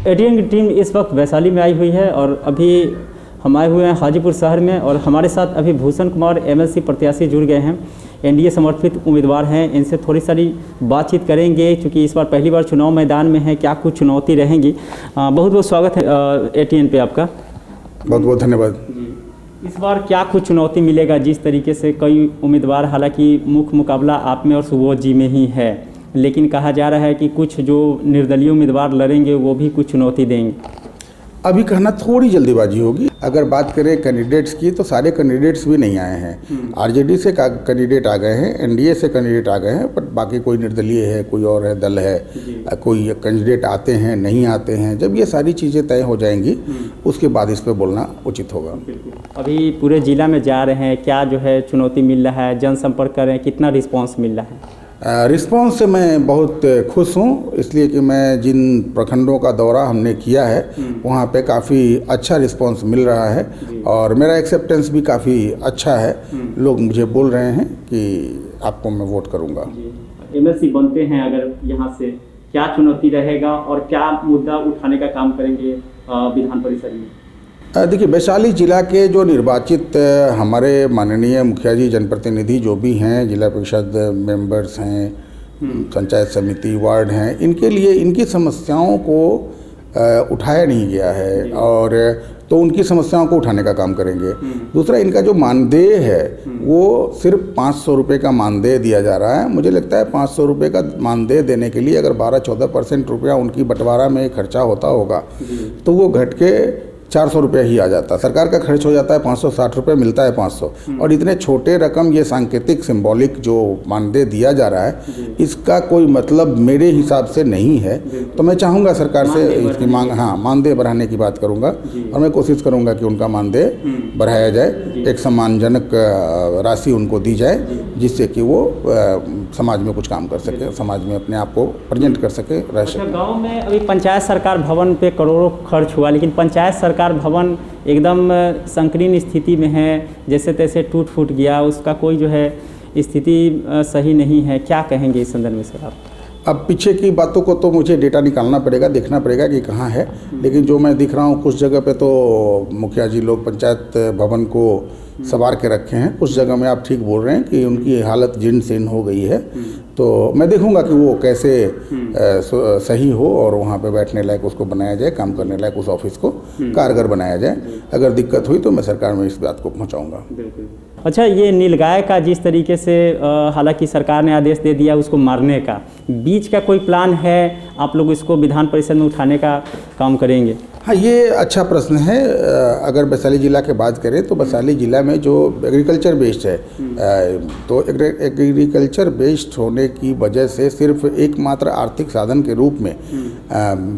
ATN की team इस वक्त वैशाली में आई हुई है और अभी हम आए हुए हैं हाजीपुर शहर में और हमारे साथ अभी भूषण कुमार एमएलसी प्रत्याशी जुड़ गए हैं, एनडीए समर्थित उम्मीदवार हैं। इनसे थोड़ी सारी बातचीत करेंगे क्योंकि इस बार पहली बार चुनाव मैदान में है, क्या कुछ चुनौती रहेंगी। बहुत बहुत स्वागत है एटीएन पे आपका। बहुत बहुत धन्यवाद। इस बार क्या कुछ चुनौती मिलेगा? जिस तरीके से कई उम्मीदवार, हालांकि मुख्य मुकाबला आप में और सुबोध जी में ही है, लेकिन कहा जा रहा है कि कुछ जो निर्दलीय उम्मीदवार लड़ेंगे वो भी कुछ चुनौती देंगे। अभी कहना थोड़ी जल्दीबाजी होगी। अगर बात करें कैंडिडेट्स की तो सारे कैंडिडेट्स भी नहीं आए हैं। आरजेडी से कैंडिडेट आ गए हैं, एनडीए से कैंडिडेट आ गए हैं, पर बाकी कोई निर्दलीय है, कोई और है, दल है, कोई कैंडिडेट आते हैं, नहीं आते हैं। जब ये सारी चीज़ें तय हो जाएंगी उसके बाद इस पर बोलना उचित होगा। अभी पूरे जिला में जा रहे हैं, क्या जो है चुनौती मिल रहा है, जनसंपर्क कर रहे हैं, कितना रिस्पॉन्स मिल रहा है? रिस्पांस से मैं बहुत खुश हूँ, इसलिए कि मैं जिन प्रखंडों का दौरा हमने किया है वहाँ पे काफ़ी अच्छा रिस्पांस मिल रहा है और मेरा एक्सेप्टेंस भी काफ़ी अच्छा है। लोग मुझे बोल रहे हैं कि आपको मैं वोट करूँगा। एमएलसी बनते हैं अगर यहाँ से, क्या चुनौती रहेगा और क्या मुद्दा उठाने का काम करेंगे विधान परिषद में? देखिए, वैशाली जिला के जो निर्वाचित हमारे माननीय मुखिया जी, जनप्रतिनिधि जो भी हैं, जिला परिषद मेंबर्स हैं, पंचायत समिति, वार्ड हैं, इनके लिए इनकी समस्याओं को उठाया नहीं गया है और तो उनकी समस्याओं को उठाने का काम करेंगे। दूसरा, इनका जो मानदेय है वो सिर्फ 500 रुपये का मानदेय दिया जा रहा है। मुझे लगता है 500 रुपये का मानदेय देने के लिए अगर 12-14% रुपया उनकी बंटवारा में खर्चा होता होगा तो वो घट के 400 रुपये ही आ जाता। सरकार का खर्च हो जाता है 560 रुपये, मिलता है 500। और इतने छोटे रकम, ये सांकेतिक सिंबॉलिक जो मानदेय दिया जा रहा है, इसका कोई मतलब मेरे हिसाब से नहीं है। तो मैं चाहूँगा सरकार से इसकी मानदेय बढ़ाने की बात करूँगा और मैं कोशिश करूँगा कि उनका मानदेय बढ़ाया जाए, एक सम्मानजनक राशि उनको दी जाए जिससे कि वो समाज में कुछ काम कर सके, समाज में अपने आप को प्रेजेंट कर सके, रह सके। गाँव में अभी पंचायत सरकार भवन पे करोड़ों खर्च हुआ, लेकिन पंचायत सरकार भवन एकदम संकीर्ण स्थिति में है, जैसे तैसे टूट फूट गया, उसका कोई जो है स्थिति सही नहीं है। क्या कहेंगे इस संदर्भ में सर आप? अब पीछे की बातों को तो मुझे डेटा निकालना पड़ेगा, देखना पड़ेगा कि कहाँ है, लेकिन जो मैं दिख रहा हूँ कुछ जगह पे तो मुखिया जी लोग पंचायत भवन को संवार के रखे हैं, कुछ जगह में आप ठीक बोल रहे हैं कि उनकी हालत जीर्ण शीर्ण हो गई है। तो मैं देखूंगा कि वो कैसे सही हो और वहाँ पे बैठने लायक उसको बनाया जाए, काम करने लायक उस ऑफिस को कारगर बनाया जाए। अगर दिक्कत हुई तो मैं सरकार में इस बात को पहुँचाऊँगा। अच्छा, ये नीलगाय का जिस तरीके से हालांकि सरकार ने आदेश दे दिया उसको मारने का, बीच का कोई प्लान है? आप लोग इसको विधान परिषद में उठाने का काम करेंगे? हाँ, ये अच्छा प्रश्न है। अगर वैशाली जिला की बात करें तो वैशाली जिला में जो एग्रीकल्चर बेस्ड है, तो एग्रीकल्चर बेस्ड होने की वजह से सिर्फ एकमात्र आर्थिक साधन के रूप में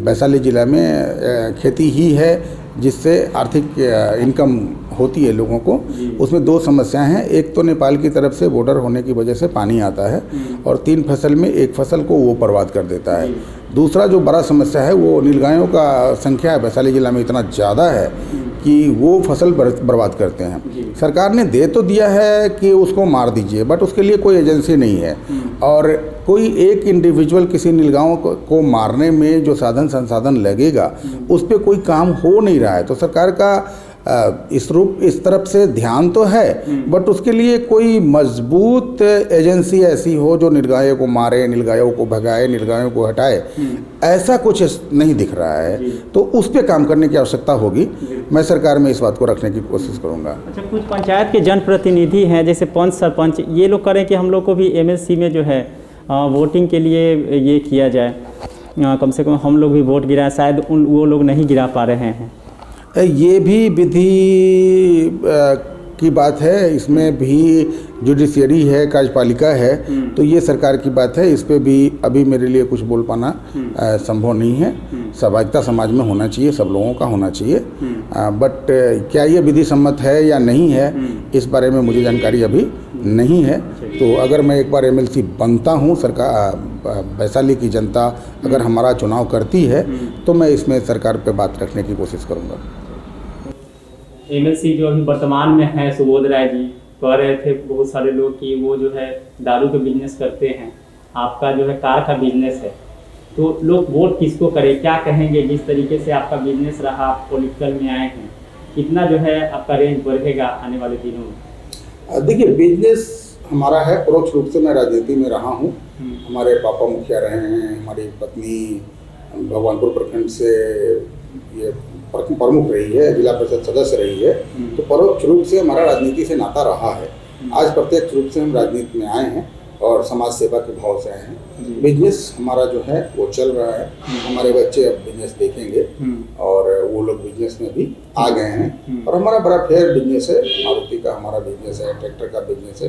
वैशाली जिला में खेती ही है जिससे आर्थिक इनकम होती है लोगों को। उसमें दो समस्याएं हैं, एक तो नेपाल की तरफ से बॉर्डर होने की वजह से पानी आता है और 3 फसल में एक फसल को वो बर्बाद कर देता है। दूसरा जो बड़ा समस्या है वो नीलगायों का संख्या वैशाली जिला में इतना ज़्यादा है कि वो फसल बर्बाद करते हैं। सरकार ने दे तो दिया है कि उसको मार दीजिए, बट उसके लिए कोई एजेंसी नहीं है और कोई एक इंडिविजुअल किसी नीलगायों को मारने में जो साधन संसाधन लगेगा उस पर कोई काम हो नहीं रहा है। तो सरकार का इस तरफ से ध्यान तो है, बट उसके लिए कोई मजबूत एजेंसी ऐसी हो जो नीलगायों को मारे, नीलगायों को भगाए, नीलगायों को हटाए, ऐसा कुछ नहीं दिख रहा है। तो उस पर काम करने की आवश्यकता होगी। मैं सरकार में इस बात को रखने की कोशिश करूंगा। अच्छा, कुछ पंचायत के जनप्रतिनिधि हैं जैसे पंच, सरपंच, ये लोग करें कि हम लोग को भी एमएलसी में जो है वोटिंग के लिए ये किया जाए, कम से कम हम लोग भी वोट गिराएं, शायद वो लोग नहीं गिरा पा रहे हैं। ये भी विधि की बात है, इसमें भी जुडिशियरी है, कार्यपालिका है, तो ये सरकार की बात है। इस पे भी अभी मेरे लिए कुछ बोल पाना संभव नहीं है। सहभागिता समाज में होना चाहिए, सब लोगों का होना चाहिए, बट क्या ये विधि सम्मत है या नहीं है इस बारे में मुझे जानकारी अभी नहीं है। तो अगर मैं एक बार एमएलसी बनता हूँ, सरकार वैशाली की जनता अगर हमारा चुनाव करती है तो मैं इसमें सरकार पे बात रखने की कोशिश करूँगा। एमएलसी जो अभी वर्तमान में है सुबोध राय जी, कह रहे थे बहुत सारे लोग कि वो जो है दारू का बिजनेस करते हैं, आपका जो है कार का बिजनेस है, तो लोग वोट किसको करें, क्या कहेंगे? जिस तरीके से आपका बिजनेस रहा, आप पॉलिटिकल में आए हैं, कितना जो है आपका रेंज बढ़ेगा आने वाले दिनों में? देखिए, बिजनेस हमारा है, परोक्ष रूप से मैं राजनीति में रहा हूँ। हमारे पापा मुखिया रहे हैं, हमारी पत्नी भगवानपुर प्रखंड से ये प्रमुख रही है, जिला परिषद सदस्य रही है। तो परोक्ष रूप से हमारा राजनीति से नाता रहा है। आज प्रत्यक्ष रूप से हम राजनीति में आए हैं और समाज सेवा के भाव से आए हैं। बिजनेस हमारा जो है वो चल रहा है। हमारे बच्चे अब बिजनेस देखेंगे और वो लोग बिजनेस में भी आ गए हैं। और हमारा बड़ा फेयर बिजनेस है। मारुति का हमारा बिजनेस है, ट्रैक्टर का बिजनेस है,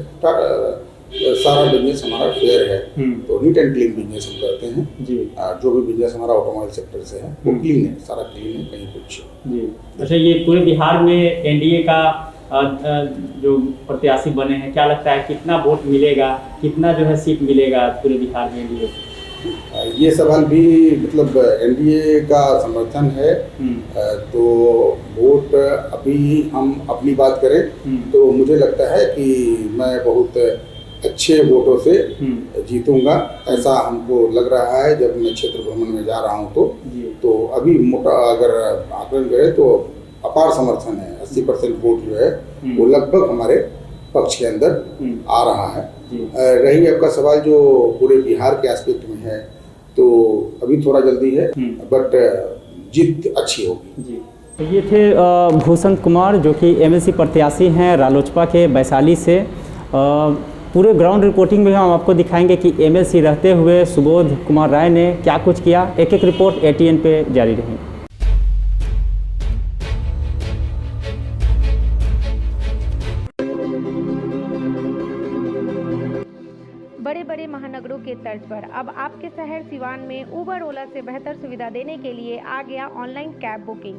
सारा बिजनेस हमारा फेयर है। तो नीट एंड क्लीन बिजनेस हम करते हैं जी। जो भी बिजनेस हमारा ऑटोमोबाइल सेक्टर से है वो क्लीन है, सारा क्लीन है, कहीं कुछ जी। अच्छा, ये पूरे बिहार में एनडीए का जो प्रत्याशी बने हैं, क्या लगता है कितना वोट मिलेगा, कितना जो है सीट मिलेगा पूरे बिहार में एनडीए से? ये सवाल भी मतलब एनडीए का समर्थन है। तो वोट अभी हम अपनी बात करें तो मुझे लगता है कि मैं बहुत अच्छे वोटों से जीतूंगा, ऐसा हमको लग रहा है जब मैं क्षेत्र भ्रमण में जा रहा हूँ। तो अभी मोटा अगर आकलन करें तो अपार समर्थन है। 80% वोट जो है वो लगभग हमारे पक्ष के अंदर आ रहा है। रही आपका सवाल जो पूरे बिहार के एस्पेक्ट में है, तो अभी थोड़ा जल्दी है, बट जीत अच्छी होगी जी। तो ये थे भूषण कुमार, जो कि एमएलसी प्रत्याशी हैं रालोचपा के वैशाली से। पूरे ग्राउंड रिपोर्टिंग में हम आपको दिखाएंगे कि एमएलसी रहते हुए सुबोध कुमार राय ने क्या कुछ किया। एक एक रिपोर्ट एटीएन पे जारी रही। बड़े बड़े महानगरों के तर्ज पर अब आपके शहर सिवान में उबर ओला से बेहतर सुविधा देने के लिए आ गया online cab booking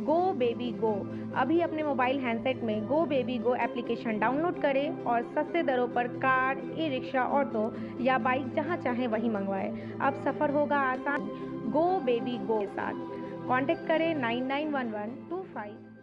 go baby go. अभी अपने मोबाइल हैंडसेट में go baby go application download करें और सस्ते दरों पर कार, ई रिक्शा, ऑटो या बाइक जहां चाहें वहीं मंगवाएं। अब सफ़र होगा आसान गो बेबी गो के साथ। कॉन्टैक्ट करें 991125